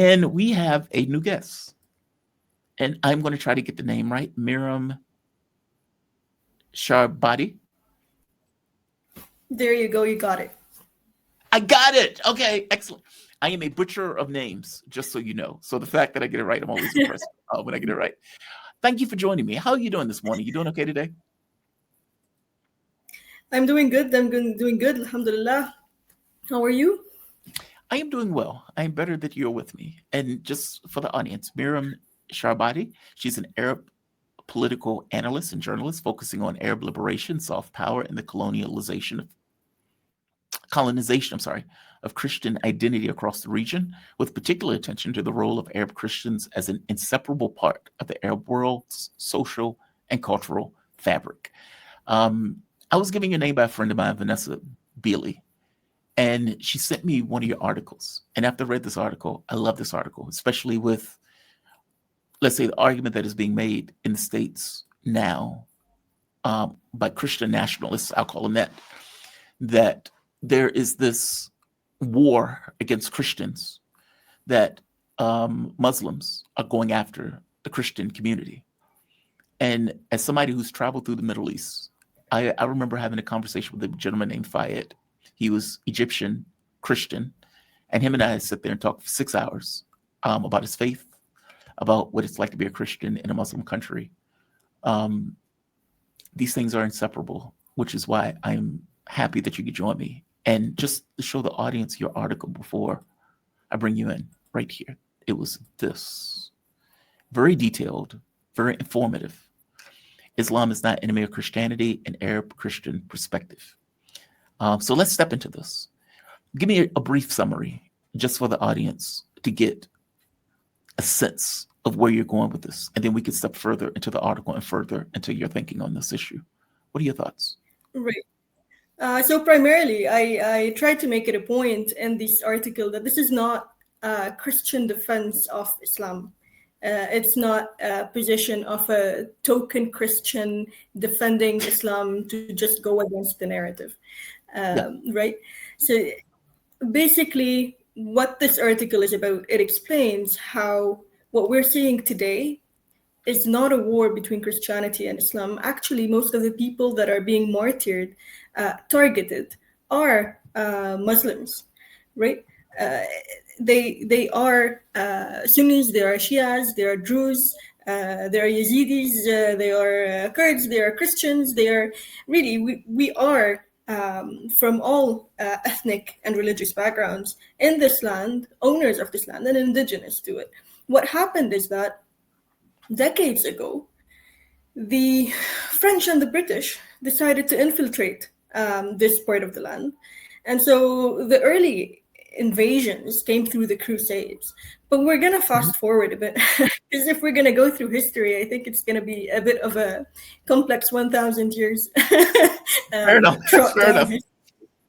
And we have a new guest. And I'm going to try to get the name right. Myriam Charabaty. There you go. You got it. I got it. Okay, excellent. I am a butcher of names, just so you know. So the fact that I get it right, I'm always impressed when I get it right. Thank you for joining me. How are you doing this morning? You doing okay today? I'm doing good. Doing good. Alhamdulillah. How are you? I am doing well. I am better that you're with me. And just for the audience, Myriam Charabaty, she's an Arab political analyst and journalist focusing on Arab liberation, soft power, and the colonization of Christian identity across the region, with particular attention to the role of Arab Christians as an inseparable part of the Arab world's social and cultural fabric. I was given your name by a friend of mine, Vanessa Bealey, and she sent me one of your articles. And after I read this article, I love this article, especially with, let's say, the argument that is being made in the States now by Christian nationalists, I'll call them that there is this war against Christians, that Muslims are going after the Christian community. And as somebody who's traveled through the Middle East, I remember having a conversation with a gentleman named Fayed. He was Egyptian Christian, and him and I sit there and talk for 6 hours about his faith, about what it's like to be a Christian in a Muslim country. These things are inseparable, which is why I'm happy that you could join me. And just to show the audience your article before I bring you in, right here. It was this. Very detailed, very informative. Islam is not enemy of Christianity, an Arab Christian perspective. So let's step into this. Give me a brief summary, just for the audience to get a sense of where you're going with this. And then we can step further into the article and further into your thinking on this issue. What are your thoughts? Right. So primarily, I tried to make it a point in this article that this is not a Christian defense of Islam. It's not a position of a token Christian defending Islam to just go against the narrative, right? So basically, what this article is about, it explains how what we're seeing today is not a war between Christianity and Islam. Actually, most of the people that are being martyred, targeted, are Muslims, right? They are Sunnis, they are Shias, they are Druze, they are Yazidis, they are Kurds, they are Christians, they are really, we are from all ethnic and religious backgrounds in this land, owners of this land and indigenous to it. What happened is that decades ago, the French and the British decided to infiltrate this part of the land. And so the early invasions came through the Crusades. But we're going to fast forward a bit, because if we're going to go through history, I think it's going to be a bit of a complex 1,000 years. Fair enough. Fair enough.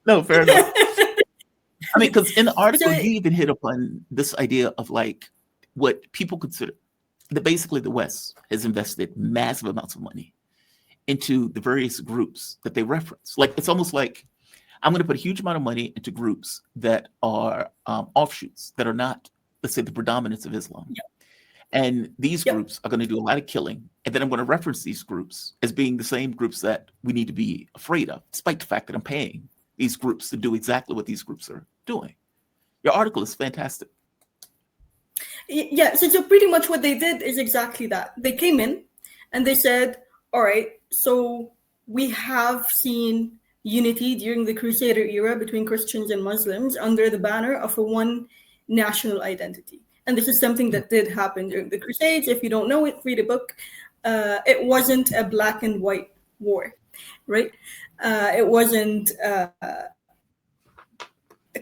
No, fair enough. I mean, because in the article, you even hit upon this idea of like what people consider that basically the West has invested massive amounts of money into the various groups that they reference. Like, it's almost like I'm going to put a huge amount of money into groups that are offshoots, that are not, let's say, the predominance of Islam. Yep. And these groups are going to do a lot of killing. And then I'm going to reference these groups as being the same groups that we need to be afraid of, despite the fact that I'm paying these groups to do exactly what these groups are doing. Your article is fantastic. Yeah, so pretty much what they did is exactly that. They came in and they said, all right, so we have seen unity during the Crusader era between Christians and Muslims under the banner of a one national identity. And this is something that did happen during the Crusades. If you don't know it, read a book. It wasn't a black and white war, right? It wasn't a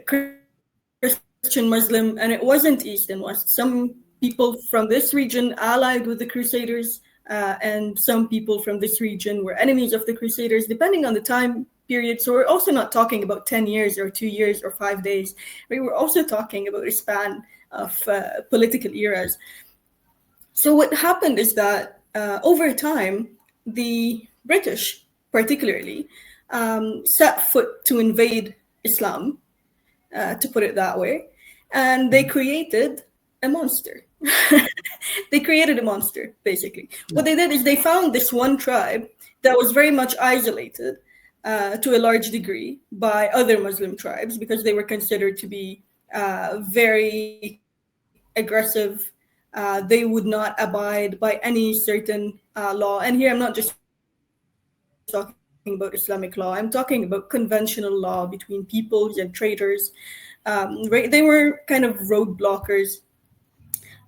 Christian, Muslim, and it wasn't East and West. Some people from this region allied with the Crusaders, and some people from this region were enemies of the Crusaders, depending on the time period. So we're also not talking about 10 years or 2 years or 5 days. Right? We're also talking about a span of political eras. So what happened is that over time, the British particularly set foot to invade Islam, to put it that way. And they created a monster. They created a monster, basically. What they did is they found this one tribe that was very much isolated to a large degree by other Muslim tribes because they were considered to be very aggressive. They would not abide by any certain law. And here I'm not just talking about Islamic law, I'm talking about conventional law between peoples and traders. Right? They were kind of road blockers.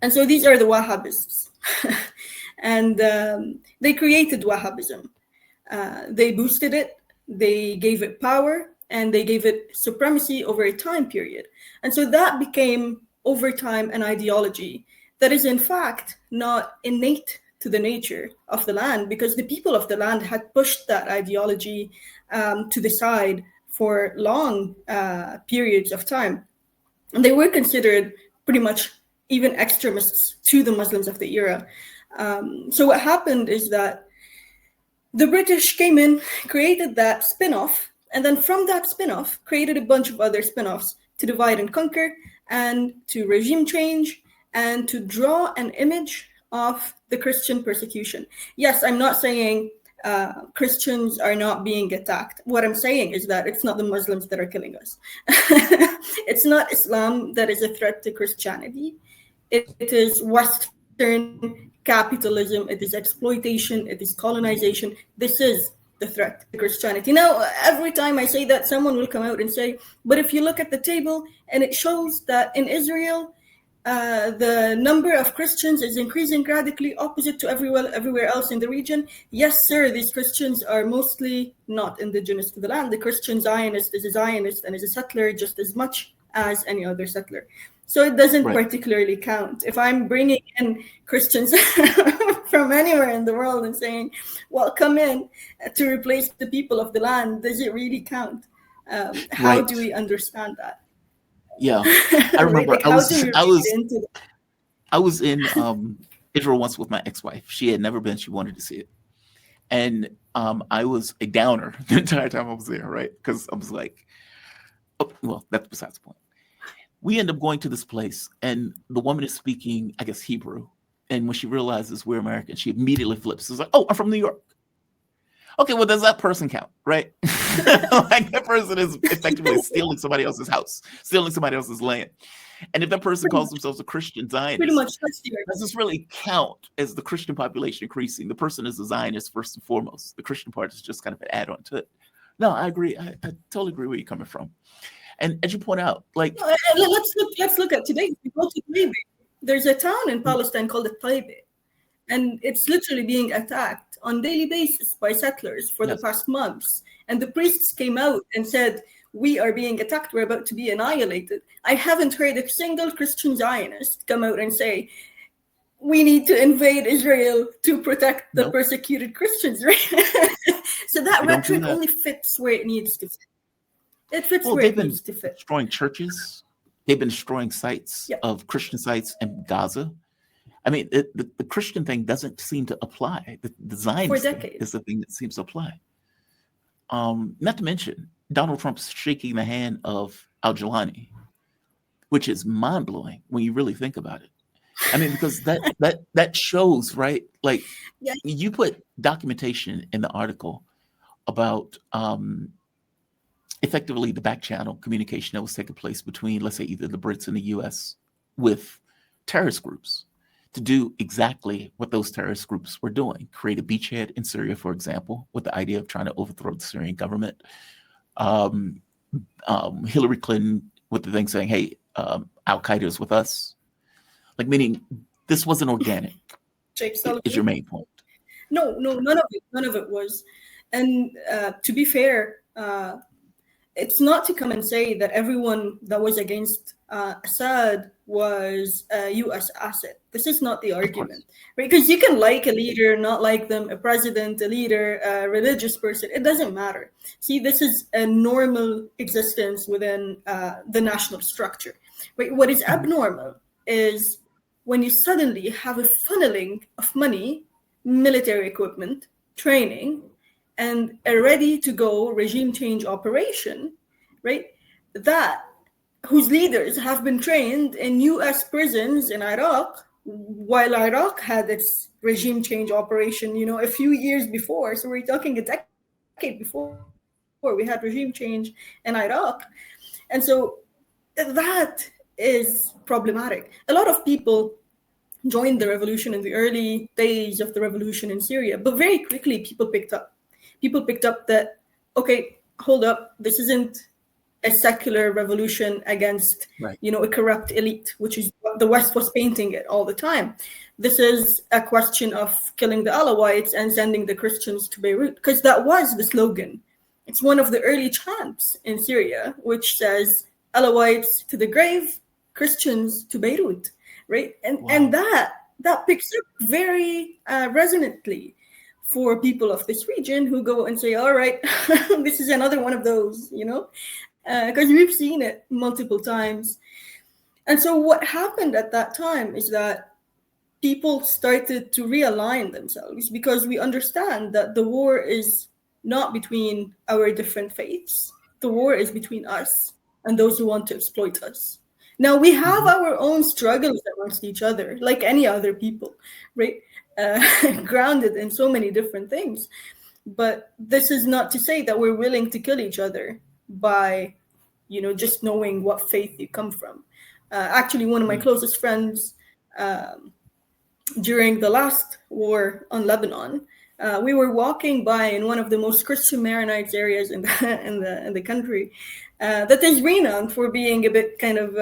And so these are the Wahhabists. And they created Wahhabism. They boosted it, they gave it power, and they gave it supremacy over a time period. And so that became, over time, an ideology that is, in fact, not innate to the nature of the land because the people of the land had pushed that ideology to the side for long periods of time. And they were considered pretty much even extremists to the Muslims of the era. So what happened is that the British came in, created that spin-off, and then from that spin-off, created a bunch of other spin-offs to divide and conquer and to regime change and to draw an image of the Christian persecution. Yes, I'm not saying Christians are not being attacked. What I'm saying is that it's not the Muslims that are killing us. It's not Islam that is a threat to Christianity. It is Western capitalism, it is exploitation, it is colonization. This is the threat to Christianity. Now, every time I say that, someone will come out and say, but if you look at the table and it shows that in Israel, the number of Christians is increasing radically opposite to everywhere else in the region. Yes, sir, these Christians are mostly not indigenous to the land. The Christian Zionist is a Zionist and is a settler just as much as any other settler. So it doesn't particularly count. If I'm bringing in Christians from anywhere in the world and saying, well, come in to replace the people of the land, does it really count? How do we understand that? Yeah, I remember I was in Israel once with my ex-wife. She had never been. She wanted to see it. And I was a downer the entire time I was there, right? Because I was like, oh, well, that's besides the point. We end up going to this place, and the woman is speaking, I guess, Hebrew. And when she realizes we're American, she immediately flips. It's like, oh, I'm from New York. Okay, well, does that person count, right? Like that person is effectively stealing somebody else's house, stealing somebody else's land. And if that person calls themselves a Christian Zionist, pretty much does this really count as the Christian population increasing? The person is a Zionist first and foremost. The Christian part is just kind of an add-on to it. No, I agree. I totally agree where you're coming from. And as you point out, like let's look at today. We go to Taybeh. There's a town in Palestine called Taybeh, and it's literally being attacked on daily basis by settlers for the past months. And the priests came out and said, we are being attacked, we're about to be annihilated. I haven't heard a single Christian Zionist come out and say, we need to invade Israel to protect the persecuted Christians, right? So that rhetoric only fits where it needs to fit. It fits where it needs to fit. They've been destroying churches. They've been destroying sites of Christian sites in Gaza. I mean, the Christian thing doesn't seem to apply. The Zionist thing is the thing that seems to apply. Not to mention, Donald Trump's shaking the hand of Al-Jilani, which is mind-blowing when you really think about it. I mean, because that shows, right? Like, you put documentation in the article about effectively the back channel communication that was taking place between, let's say, either the Brits and the US with terrorist groups to do exactly what those terrorist groups were doing. Create a beachhead in Syria, for example, with the idea of trying to overthrow the Syrian government. Hillary Clinton with the thing saying, hey, Al-Qaeda is with us. Like, meaning this wasn't organic, is your main point. No, none of it was. And to be fair, it's not to come and say that everyone that was against Assad was a U.S. asset. This is not the argument, right? Because you can like a leader, not like them, a president, a leader, a religious person. It doesn't matter. See, this is a normal existence within the national structure. Right? What is abnormal is when you suddenly have a funneling of money, military equipment, training, and a ready-to-go regime change operation, right? That whose leaders have been trained in US prisons in Iraq, while Iraq had its regime change operation, a few years before. So we're talking a decade before we had regime change in Iraq. And so that is problematic. A lot of people joined the revolution in the early days of the revolution in Syria, but very quickly people picked up that, okay, hold up, this isn't a secular revolution against, Right. a corrupt elite, which is what the West was painting it all the time. This is a question of killing the Alawites and sending the Christians to Beirut, because that was the slogan. It's one of the early chants in Syria, which says Alawites to the grave, Christians to Beirut, right? And that picks up very resonantly for people of this region who go and say, all right, this is another one of those, because we've seen it multiple times. And so what happened at that time is that people started to realign themselves, because we understand that the war is not between our different faiths. The war is between us and those who want to exploit us. Now, we have our own struggles amongst each other, like any other people, right? Grounded in so many different things. But this is not to say that we're willing to kill each other by, just knowing what faith you come from. Actually, one of my closest friends, during the last war on Lebanon, we were walking by in one of the most Christian Maronites areas in the country, that is renowned for being a bit kind of,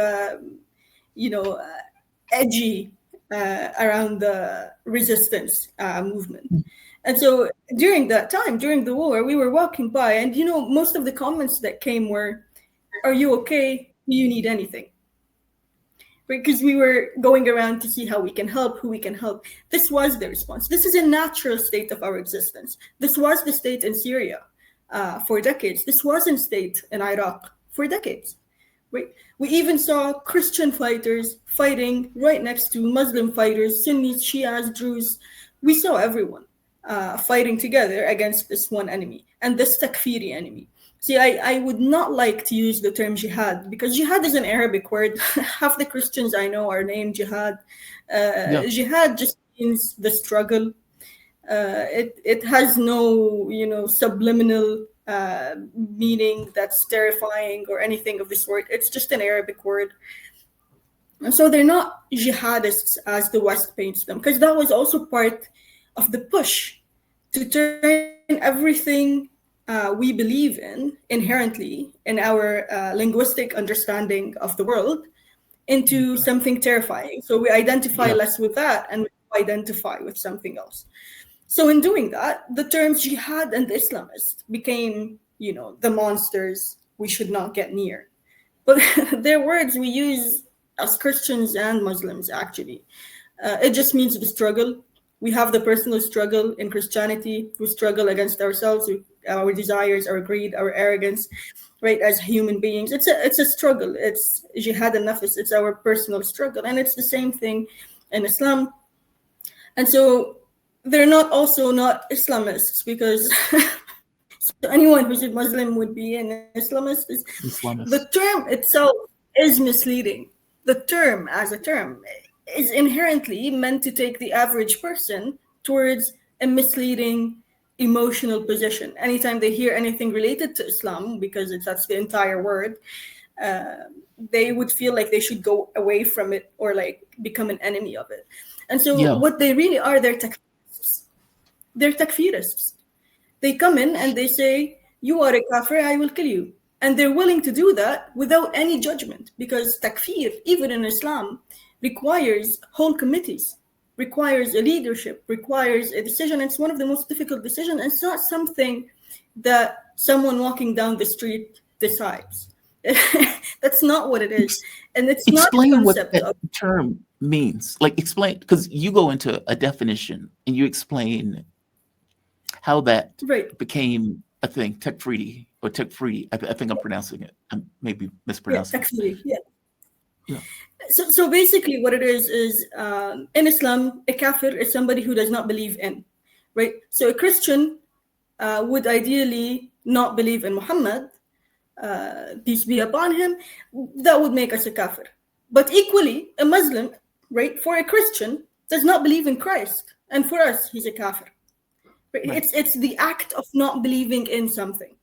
edgy around the resistance movement. And so during that time, during the war, we were walking by, and most of the comments that came were, "Are you okay? Do you need anything?" Because we were going around to see how we can help, who we can help. This was the response. This is a natural state of our existence. This was the state in Syria for decades. This wasn't state in Iraq for decades. Right? We even saw Christian fighters fighting right next to Muslim fighters, Sunnis, Shias, Druze. We saw everyone fighting together against this one enemy, and this Takfiri enemy. See, I would not like to use the term jihad, because jihad is an Arabic word. Half the Christians I know are named jihad. Jihad just means the struggle. It has no, subliminal meaning that's terrifying or anything of the sort. It's just an Arabic word. And so they're not jihadists as the West paints them, because that was also part of the push to turn everything we believe in inherently in our linguistic understanding of the world into something terrifying. So we identify less with that and we identify with something else. So in doing that, the terms jihad and Islamist became, the monsters we should not get near. But they're words we use as Christians and Muslims, actually. It just means the struggle. We have the personal struggle in Christianity. We struggle against ourselves, our desires, our greed, our arrogance, right, as human beings. It's a struggle. It's jihad and nafs. It's our personal struggle. And it's the same thing in Islam. And so they're not Islamists, because so anyone who's a Muslim would be an Islamist. The term itself is misleading. The term as a term is inherently meant to take the average person towards a misleading emotional position. Anytime they hear anything related to Islam, because that's the entire word, they would feel like they should go away from it or like become an enemy of it. And so what they really are, they're takfirists. They're takfirists. They come in and they say, you are a kafir, I will kill you. And they're willing to do that without any judgment, because takfir, even in Islam, requires whole committees, requires a leadership, requires a decision. It's one of the most difficult decisions. It's not something that someone walking down the street decides. That's not what it is. And it's explain not what that term means. Like, explain, because you go into a definition and you explain how that became a thing, Takfiri or Takfiri. I think I'm pronouncing it. I'm maybe mispronouncing it. Yeah. So basically what it is in Islam, a kafir is somebody who does not believe in, right? So a Christian would ideally not believe in Muhammad, peace be upon him, that would make us a kafir. But equally, a Muslim, right, for a Christian, does not believe in Christ. And for us, he's a kafir. Right? Right. It's the act of not believing in something.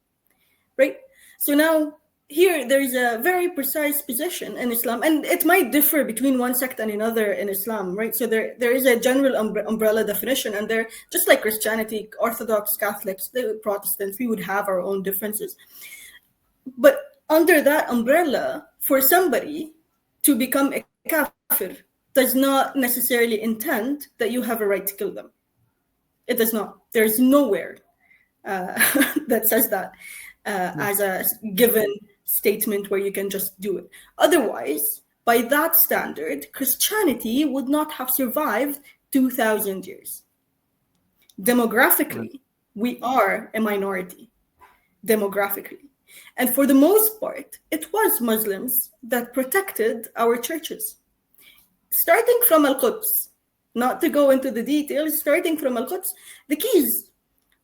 Right? So now, here, there's a very precise position in Islam, and it might differ between one sect and another in Islam, right? So there is a general umbrella definition, and there, just like Christianity, Orthodox, Catholics, the Protestants, we would have our own differences. But under that umbrella, for somebody to become a kafir does not necessarily intend that you have a right to kill them. It does not. There's nowhere that says that as a given statement where you can just do it. Otherwise, by that standard, Christianity would not have survived 2,000 years. Demographically, we are a minority, demographically. And for the most part, it was Muslims that protected our churches. Starting from Al-Quds, not to go into the details, starting from Al-Quds, the keys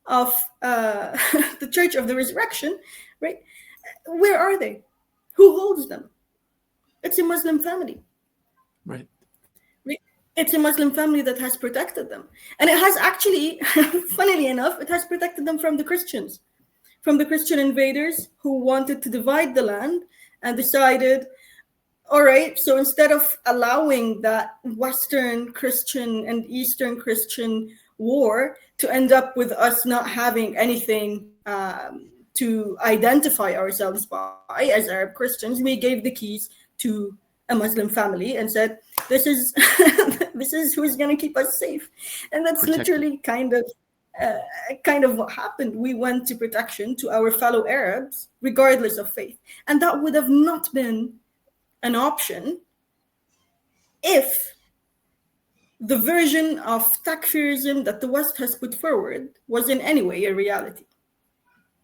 of the Church of the Resurrection, right? Where are they? Who holds them? It's a Muslim family. Right. It's a Muslim family that has protected them. And it has actually, funnily enough, it has protected them from the Christians, from the Christian invaders who wanted to divide the land and decided, all right, so instead of allowing that Western Christian and Eastern Christian war to end up with us not having anything to identify ourselves by as Arab Christians, we gave the keys to a Muslim family and said, this is this is who's going to keep us safe. And that's literally kind of what happened. We went to protection to our fellow Arabs, regardless of faith. And that would have not been an option if the version of Takfirism that the West has put forward was in any way a reality.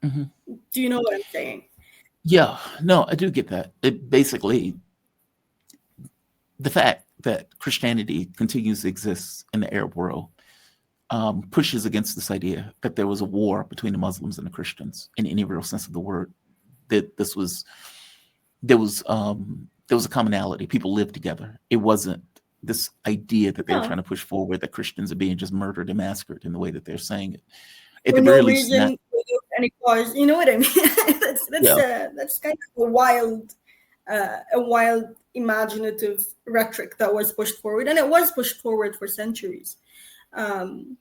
Mm-hmm. Do you know what I'm saying? Yeah, no, I do get that. It basically, the fact that Christianity continues to exist in the Arab world pushes against this idea that there was a war between the Muslims and the Christians in any real sense of the word. That there was a commonality. People lived together. It wasn't this idea that they were trying to push forward that Christians are being just murdered and massacred in the way that they're saying it. For no reason, without any cause. You know what I mean? That's kind of a wild imaginative rhetoric that was pushed forward, and it was pushed forward for centuries. And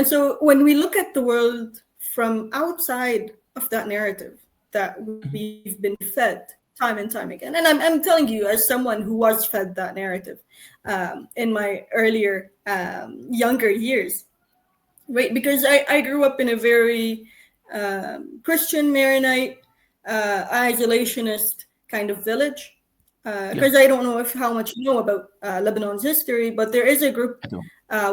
so when we look at the world from outside of that narrative that we've been fed time and time again, and I'm telling you as someone who was fed that narrative in my earlier younger years, right? Because I grew up in a very Christian Maronite isolationist kind of village. Because I don't know how much you know about Lebanon's history, but there is a group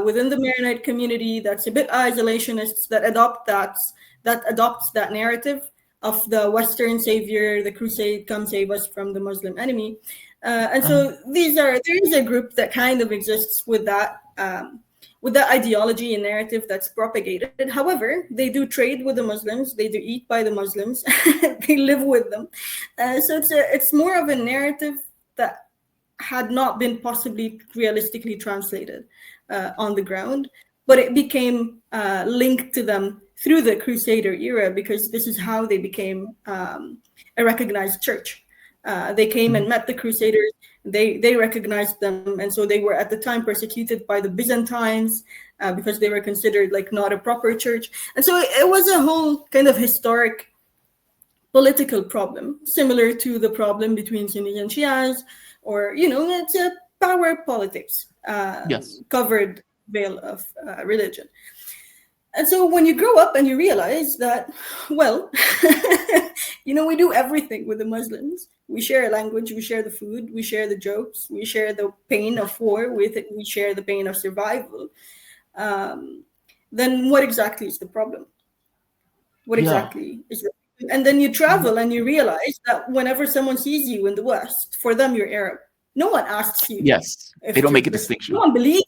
within the Maronite community that's a bit isolationist that adopts that narrative of the Western savior, the crusade, come save us from the Muslim enemy. And so there is a group that kind of exists with that ideology and narrative that's propagated. However, they do trade with the Muslims, they do eat by the Muslims, they live with them. So it's more of a narrative that had not been possibly realistically translated on the ground, but it became linked to them through the Crusader era because this is how they became a recognized church. They came and met the Crusaders. They recognized them, and so they were at the time persecuted by the Byzantines because they were considered like not a proper church. And so it was a whole kind of historic political problem, similar to the problem between Sunnis and Shias, or it's a power politics, covered veil of religion. And so when you grow up and you realize that, well, we do everything with the Muslims. We share a language, we share the food, we share the jokes, we share the pain of war, we share the pain of survival. Then what exactly is the problem? What exactly is the problem? And then you travel and you realize that whenever someone sees you in the West, for them you're Arab. No one asks you. Yes, they don't make a distinction. No one believes.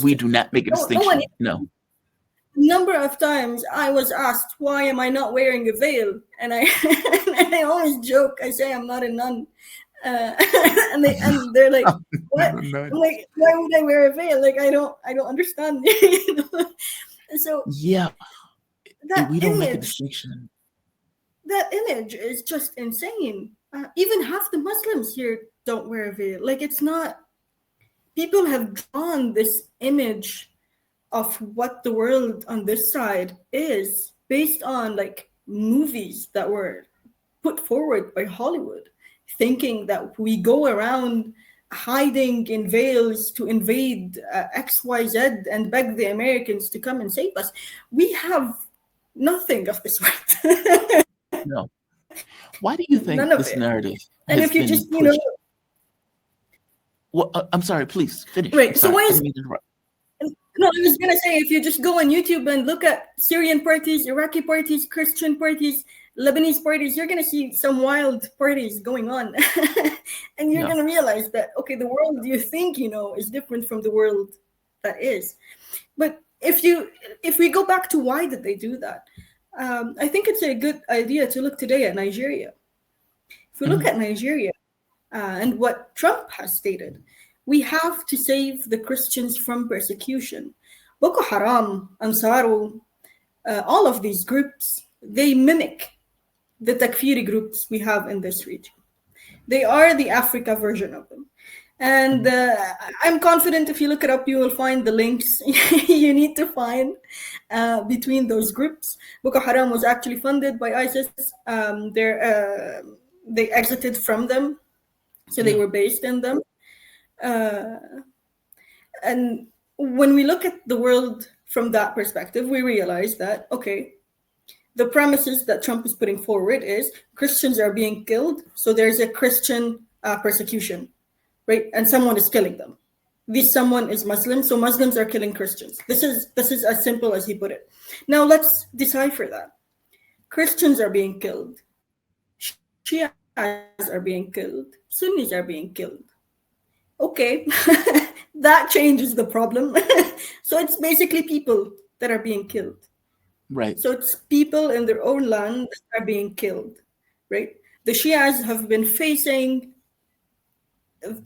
We do not make a distinction. No number of times I was asked, why am I not wearing a veil? And I and I always joke, I say I'm not a nun. And they're like, what? No. I'm like, why would I wear a veil? Like I don't understand. You know? So Yeah, that we don't make a image distinction. that image is just insane. Even half the Muslims here don't wear a veil. Like it's not. People have drawn this image of what the world on this side is based on like movies that were put forward by Hollywood, thinking that we go around hiding in veils to invade XYZ and beg the Americans to come and save us. We have nothing of the sort. No. Why do you None think of this it. narrative And has if you been just, pushed? Well, I'm sorry, please finish. right. I'm So sorry. why I is didn't mean to interrupt. No, I was gonna say if you just go on YouTube and look at Syrian parties, Iraqi parties, Christian parties, Lebanese parties, you're gonna see some wild parties going on, and you're Yeah. gonna realize that okay, the world you think you know is different from the world that is. But if we go back to why did they do that, I think it's a good idea to look today at Nigeria. If we look at Nigeria and what Trump has stated, we have to save the Christians from persecution. Boko Haram, Ansaru, all of these groups, they mimic the Takfiri groups we have in this region. They are the Africa version of them. And I'm confident if you look it up, you will find the links you need to find between those groups. Boko Haram was actually funded by ISIS. They exited from them, so they were based in them. And when we look at the world from that perspective, we realize that, okay, the premises that Trump is putting forward is Christians are being killed, so there's a Christian persecution, right? And someone is killing them. This someone is Muslim, so Muslims are killing Christians. This is as simple as he put it. Now let's decipher that. Christians are being killed. Shias are being killed. Sunnis are being killed. Okay, that changes the problem. So it's basically people that are being killed. Right. So it's people in their own land that are being killed, right? The Shias have been facing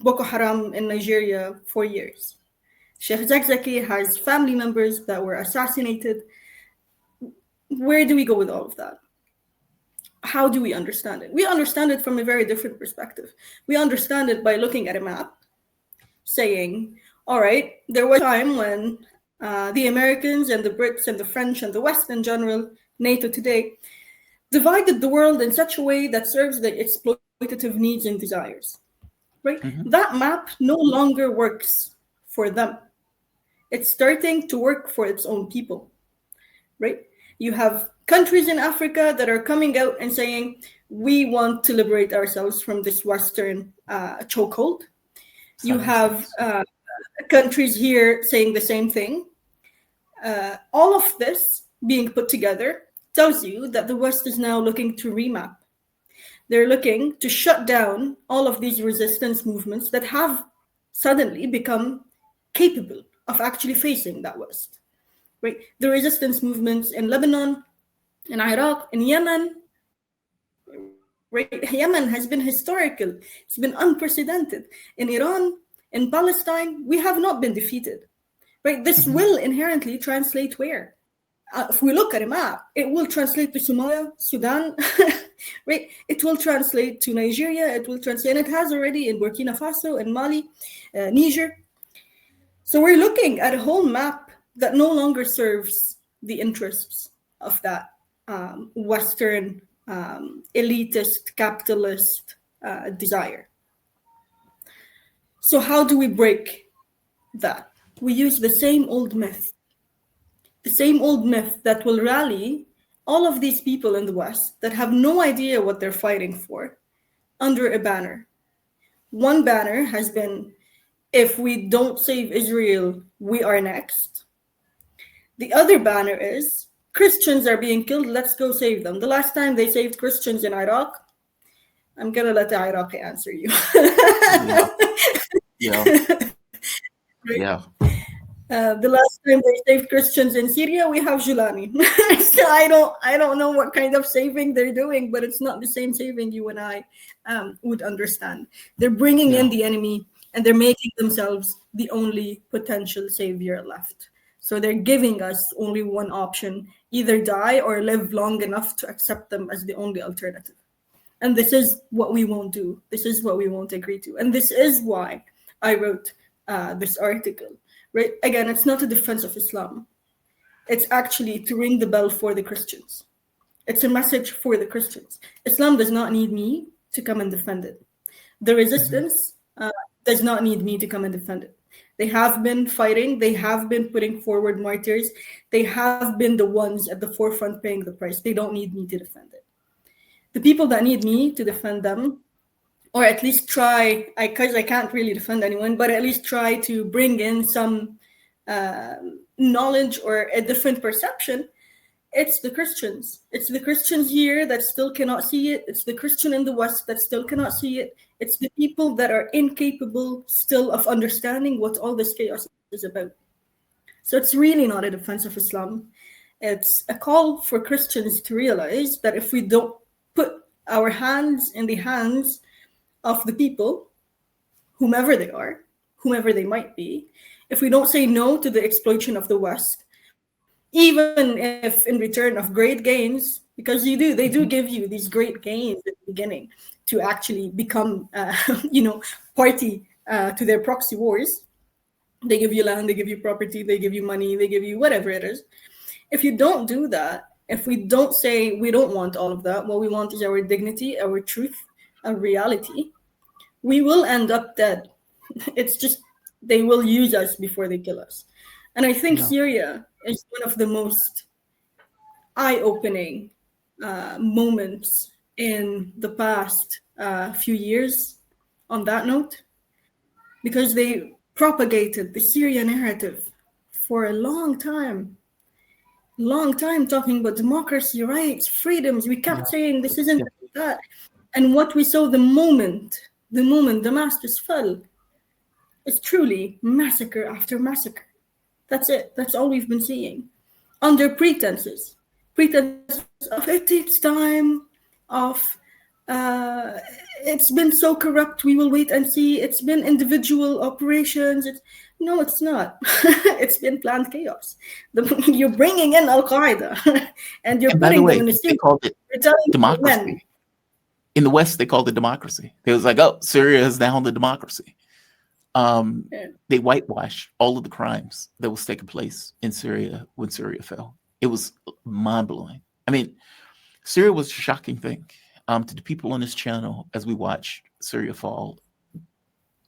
Boko Haram in Nigeria for years. Sheikh Zakzaki has family members that were assassinated. Where do we go with all of that? How do we understand it? We understand it from a very different perspective. We understand it by looking at a map, saying, all right, there was a time when the Americans and the Brits and the French and the West in general, NATO today, divided the world in such a way that serves the exploitative needs and desires, right? That map no longer works for them. It's starting to work for its own people, right? You have countries in Africa that are coming out and saying, we want to liberate ourselves from this Western chokehold. You have countries here saying the same thing. All of this being put together tells you that the West is now looking to remap. They're looking to shut down all of these resistance movements that have suddenly become capable of actually facing that West. Right? The resistance movements in Lebanon, in Iraq, in Yemen, right? Yemen has been historical. It's been unprecedented. In Iran, in Palestine, we have not been defeated. Right? This will inherently translate where? If we look at a map, it will translate to Somalia, Sudan, right? It will translate to Nigeria. It will translate, and it has already in Burkina Faso and Mali, Niger. So we're looking at a whole map that no longer serves the interests of that Western elitist, capitalist desire. So how do we break that? We use the same old myth that will rally all of these people in the West that have no idea what they're fighting for under a banner. One banner has been, if we don't save Israel, we are next. The other banner is, Christians are being killed, let's go save them. The last time they saved Christians in Iraq, I'm going to let the Iraqi answer you. Yeah. The last time they saved Christians in Syria, we have Julani. So I don't know what kind of saving they're doing, but it's not the same saving you and I would understand. They're bringing in the enemy and they're making themselves the only potential savior left. So they're giving us only one option: either die or live long enough to accept them as the only alternative. And this is what we won't do. This is what we won't agree to. And this is why I wrote this article. Right? Again, it's not a defense of Islam. It's actually to ring the bell for the Christians. It's a message for the Christians. Islam does not need me to come and defend it. The resistance does not need me to come and defend it. They have been fighting. They have been putting forward martyrs. They have been the ones at the forefront paying the price. They don't need me to defend it. The people that need me to defend them, or at least try, because I can't really defend anyone, but at least try to bring in some knowledge or a different perception, it's the Christians. It's the Christians here that still cannot see it. It's the Christian in the West that still cannot see it. It's the people that are incapable still of understanding what all this chaos is about. So it's really not a defense of Islam. It's a call for Christians to realize that if we don't put our hands in the hands of the people, whomever they are, whomever they might be, if we don't say no to the exploitation of the West, even if in return of great gains, because they do give you these great gains at the beginning to actually become, party to their proxy wars. They give you land, they give you property, they give you money, they give you whatever it is. If you don't do that, if we don't say we don't want all of that, what we want is our dignity, our truth, our reality, we will end up dead. It's just they will use us before they kill us. And I think Syria is one of the most eye-opening moments in the past few years on that note, because they propagated the Syrian narrative for a long time, talking about democracy, rights, freedoms. We kept saying this isn't that. And what we saw the moment Damascus fell, is truly massacre after massacre. That's it. That's all we've been seeing. Under pretenses of it takes time, of it's been so corrupt, we will wait and see. It's been individual operations. No, it's not. It's been planned chaos. You're bringing in Al-Qaeda and you're putting them in the they called it democracy. In the West, they called it democracy. It was like, oh, Syria is now the democracy. They whitewashed all of the crimes that was taking place in Syria when Syria fell. It was mind-blowing. I mean, Syria was a shocking thing. To the people on this channel, as we watched Syria fall,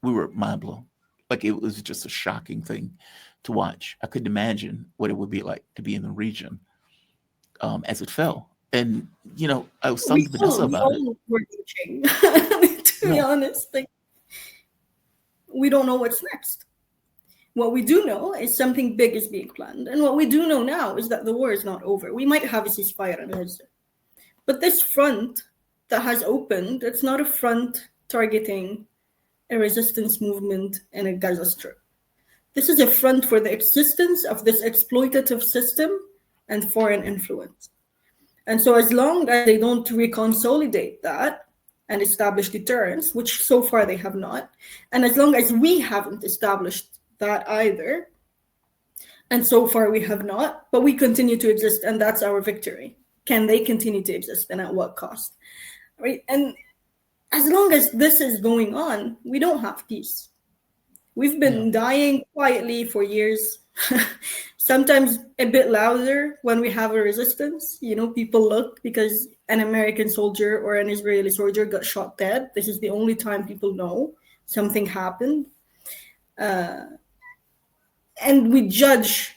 we were mind-blown. Like, it was just a shocking thing to watch. I couldn't imagine what it would be like to be in the region as it fell. And, I was telling Vanessa about it. To be honest, we don't know what's next. What we do know is something big is being planned. And what we do know now is that the war is not over. We might have a ceasefire in Gaza. But this front that has opened, it's not a front targeting a resistance movement in a Gaza Strip. This is a front for the existence of this exploitative system and foreign influence. And so as long as they don't reconsolidate that and establish deterrence, which so far they have not, and as long as we haven't established that either, and so far we have not, but we continue to exist, and that's our victory. Can they continue to exist, and at what cost? Right? And as long as this is going on, we don't have peace. We've been dying quietly for years, sometimes a bit louder when we have a resistance. People look because an American soldier or an Israeli soldier got shot dead. This is the only time people know something happened. And we judge,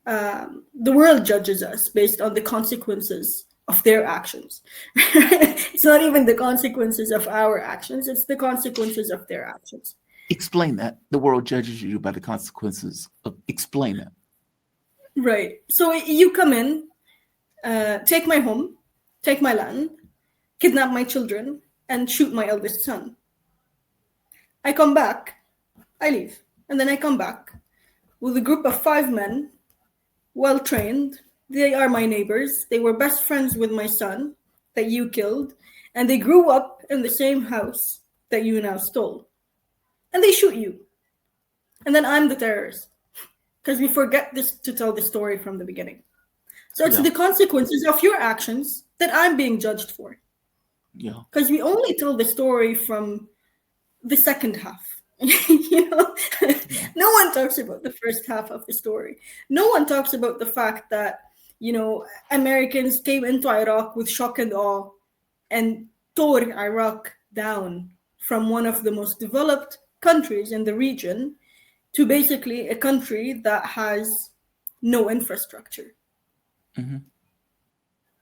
the world judges us based on the consequences of their actions. It's not even the consequences of our actions, it's the consequences of their actions. Explain that. The world judges you by the consequences of, explain that. Right. So you come in, take my home, take my land, kidnap my children, and shoot my eldest son. I come back, I leave, and then I come back. with a group of 5 men, well trained. They are my neighbors. They were best friends with my son that you killed, and they grew up in the same house that you now stole. And they shoot you. And then I'm the terrorist. Because we forget this to tell the story from the beginning. So it's the consequences of your actions that I'm being judged for. Yeah. Because we only tell the story from the second half. You know, no one talks about the first half of the story. No one talks about the fact that, you know, Americans came into Iraq with shock and awe and tore Iraq down from one of the most developed countries in the region to basically a country that has no infrastructure. Mm-hmm.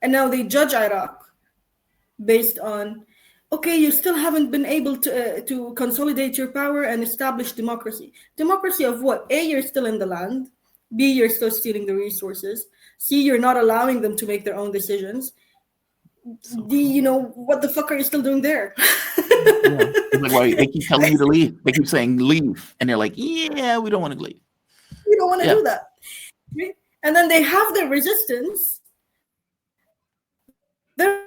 And now they judge Iraq based on, okay, you still haven't been able to consolidate your power and establish democracy. Democracy of what? A, you're still in the land. B, you're still stealing the resources. C, you're not allowing them to make their own decisions. D, you know, what the fuck are you still doing there? Yeah. Like, well, they keep telling you to leave. They keep saying leave. And they're like, yeah, we don't want to leave. We don't want to do that. Right? And then they have their resistance. Their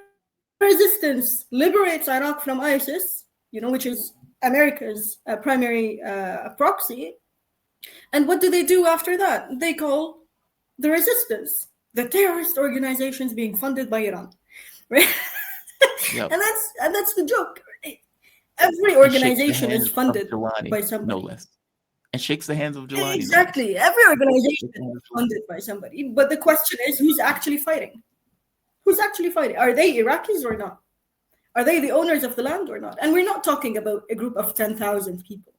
resistance liberates Iraq from ISIS, you know, which is America's primary proxy. And what do they do after that? They call the resistance the terrorist organizations being funded by Iran, right? Yep. And that's the joke. Right? Every organization is funded by somebody. No less. And shakes the hands of Jelani. Exactly. Every organization is funded by somebody. But the question is, who's actually fighting? Who's actually fighting? Are they Iraqis or not? Are they the owners of the land or not? And we're not talking about a group of 10,000 people.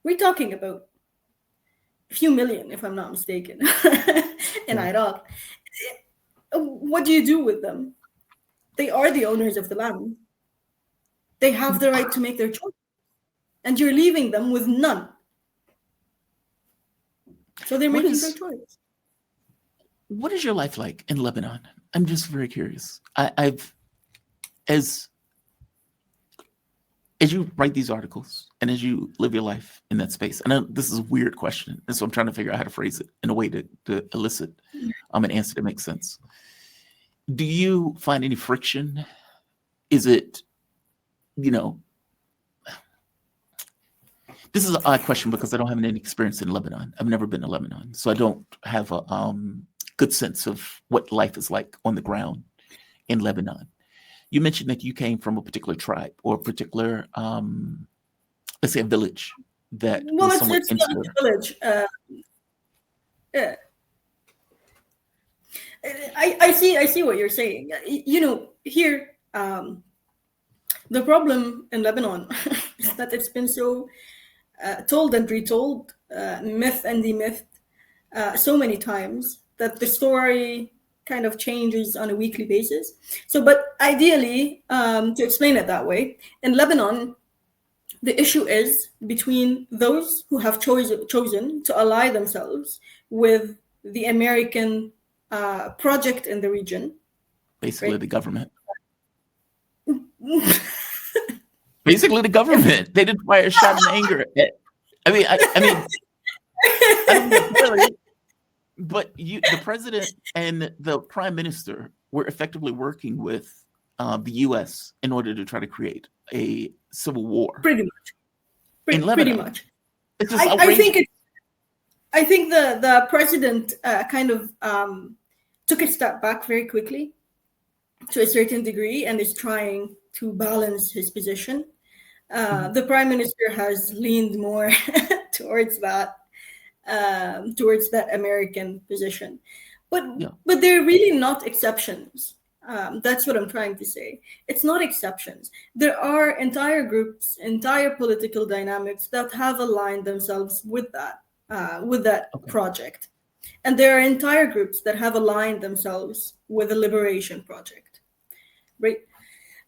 We're talking about a few million, if I'm not mistaken, in Iraq. What do you do with them? They are the owners of the land. They have the right to make their choice. And you're leaving them with none. So they're making their choice. What is your life like in Lebanon? I'm just very curious. As you write these articles and as you live your life in that space, I know this is a weird question, and so I'm trying to figure out how to phrase it in a way to elicit an answer that makes sense. Do you find any friction? Is it, you know, this is an odd question because I don't have any experience in Lebanon. I've never been to Lebanon, so I don't have a good sense of what life is like on the ground in Lebanon. You mentioned that you came from a particular tribe or a particular, let's say, a village that was somewhat insular. Not a village. Yeah. I see what you're saying. You know, here, the problem in Lebanon is that it's been so told and retold, myth and demythed so many times that the story kind of changes on a weekly basis. So, but ideally, to explain it that way, in Lebanon, the issue is between those who have chosen to ally themselves with the American project in the region. Basically, right? The government. Basically, the government. They didn't fire a shot in anger. I mean, I don't know, really. But the president and the prime minister were effectively working with the U.S. in order to try to create a civil war. Pretty much. In Lebanon. Pretty much. It's just outrageous. I think the president kind of took a step back very quickly to a certain degree and is trying to balance his position. The prime minister has leaned more towards that American position, but they're really not exceptions. That's what I'm trying to say. It's not exceptions. There are entire groups, entire political dynamics that have aligned themselves with that project, and there are entire groups that have aligned themselves with the liberation project, right?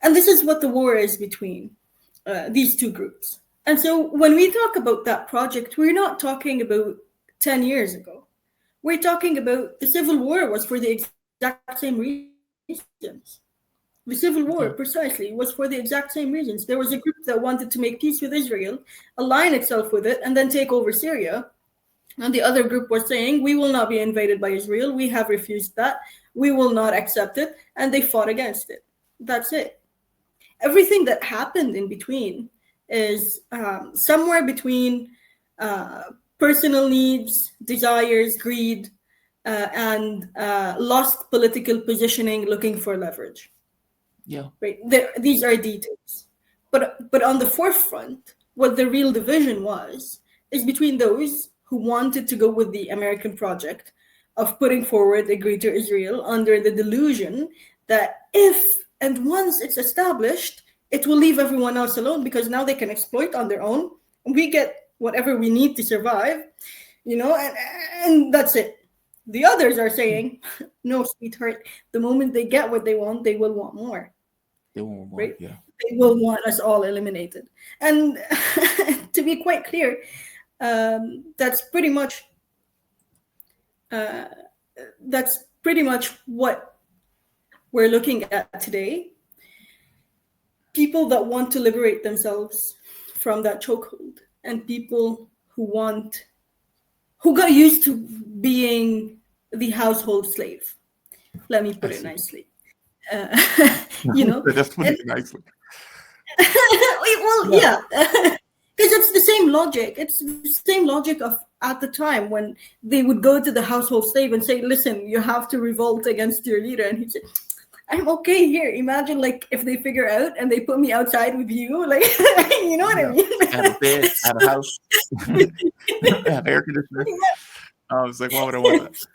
And this is what the war is between these two groups. And so when we talk about that project, we're not talking about 10 years ago. We're talking about the Civil War was for the exact same reasons. The Civil War, precisely, was for the exact same reasons. There was a group that wanted to make peace with Israel, align itself with it, and then take over Syria. And the other group was saying, we will not be invaded by Israel. We have refused that. We will not accept it. And they fought against it. That's it. Everything that happened in between is somewhere between uh, personal needs, desires, greed, and lost political positioning, looking for leverage. Yeah. Right? These are details. But on the forefront, what the real division was is between those who wanted to go with the American project of putting forward a greater Israel under the delusion that if and once it's established, it will leave everyone else alone because now they can exploit on their own. We get whatever we need to survive, and that's it. The others are saying, no, sweetheart, the moment they get what they want, they will want more. They want more. Right? Yeah. They will want us all eliminated. And to be quite clear, that's pretty much uh, what we're looking at today. People that want to liberate themselves from that chokehold, and people who got used to being the household slave. Let me put it nicely. Uh, That's putting and it nicely. well, Yeah. yeah, because it's the same logic. It's the same logic of at the time when they would go to the household slave and say, "Listen, you have to revolt against your leader," and he'd say, "I'm okay here." Imagine like if they figure out and they put me outside with you, like you know what I Yeah. mean? I have a bed, I have a house, I have air conditioner. I was like, why would I want that?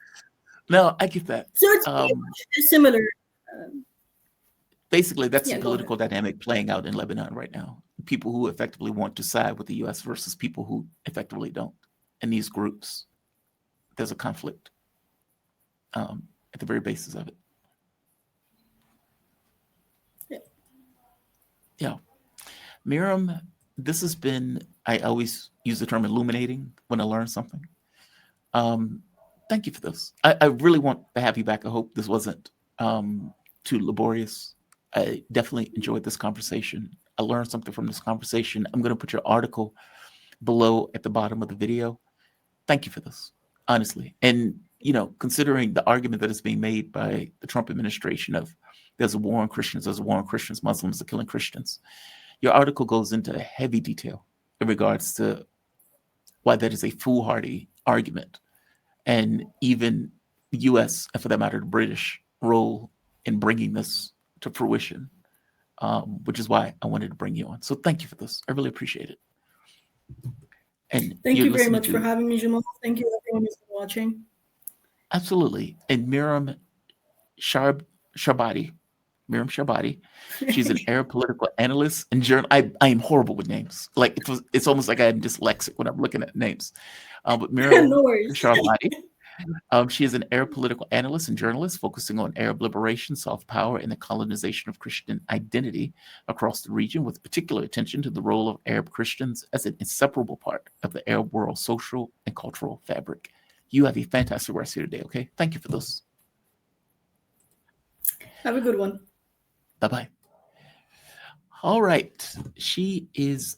No, I get that. So it's pretty much similar. Um, Basically, that's the yeah, go ahead. political dynamic playing out in Lebanon right now. People who effectively want to side with the U.S. versus people who effectively don't. In these groups, there's a conflict at the very basis of it. Yeah. Yeah. Myriam, this has been, I always use the term illuminating when I learn something. Thank you for this. I really want to have you back. I hope this wasn't too laborious. I definitely enjoyed this conversation. I learned something from this conversation. I'm going to put your article below at the bottom of the video. Thank you for this, honestly. And, considering the argument that is being made by the Trump administration of there's a war on Christians, Muslims are killing Christians. Your article goes into heavy detail in regards to why that is a foolhardy argument. And even the US, and for that matter, the British role in bringing this to fruition, which is why I wanted to bring you on. So thank you for this. I really appreciate it. And Thank you're you very listening much for having me, Jamal. Thank you everyone who's been watching. Absolutely. And Myriam Charabaty. Myriam Charabaty. She's an Arab political analyst and journal. I am horrible with names. Like it's almost like I'm dyslexic when I'm looking at names. But Myriam No worries. Charabaty. She is an Arab political analyst and journalist focusing on Arab liberation, soft power, and the colonization of Christian identity across the region, with particular attention to the role of Arab Christians as an inseparable part of the Arab world's social and cultural fabric. You have a fantastic rest of your day, okay? Thank you for this. Have a good one. Bye-bye. All right. She is